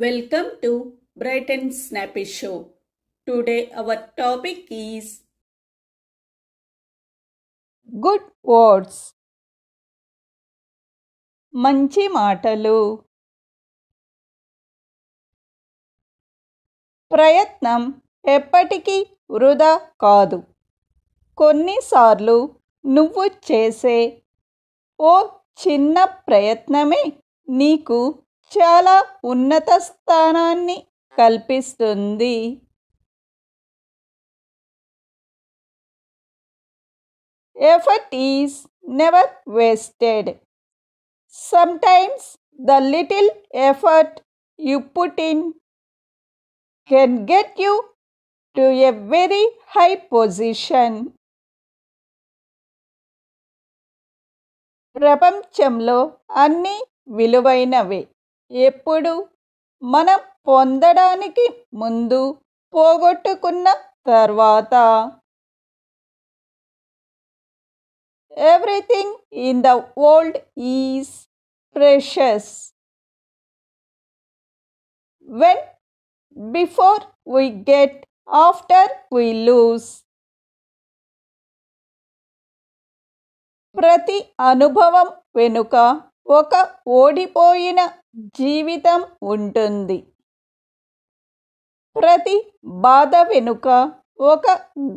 Welcome to Bright and Snappy Show. Today our topic is good words. మంచి మాటలు. ప్రయత్నం ఎప్పటికీ వృధా కాదు. కొన్నిసార్లు నువ్వు చేసే ఓ చిన్న ప్రయత్నమే నీకు చాలా ఉన్నత స్థానాన్ని కల్పిస్తుంది. Effort is never wasted. Sometimes the little effort you put in can get you to a very high position. ప్రపంచంలో అన్నీ విలువైనవే. ఎప్పుడు మనం పొందడానికి ముందు, పోగొట్టుకున్న తర్వాత. Everything in the world is precious. When before we get, after we lose. ప్రతి అనుభవం వెనుక ఒక ఓడిపోయిన జీవితం ఉంటుంది. ప్రతి బాధ వెనుక ఒక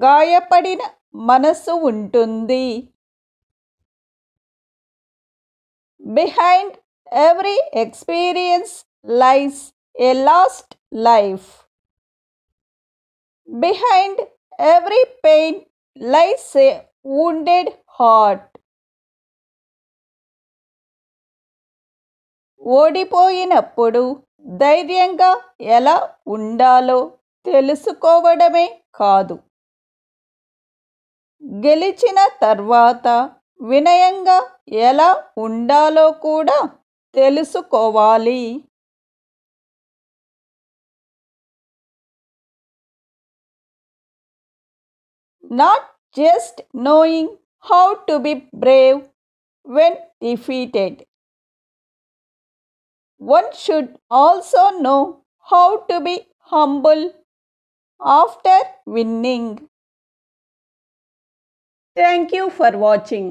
గాయపడిన మనసు ఉంటుంది. Behind every experience lies a lost life. Behind every pain lies a wounded heart. ఓడిపోయినప్పుడు ధైర్యంగా ఎలా ఉండాలో తెలుసుకోవడమే కాదు, గెలిచిన తర్వాత వినయంగా ఎలా ఉండాలో కూడా తెలుసుకోవాలి. Not just knowing how to be brave when defeated. One should also know how to be humble after winning. Thank you for watching.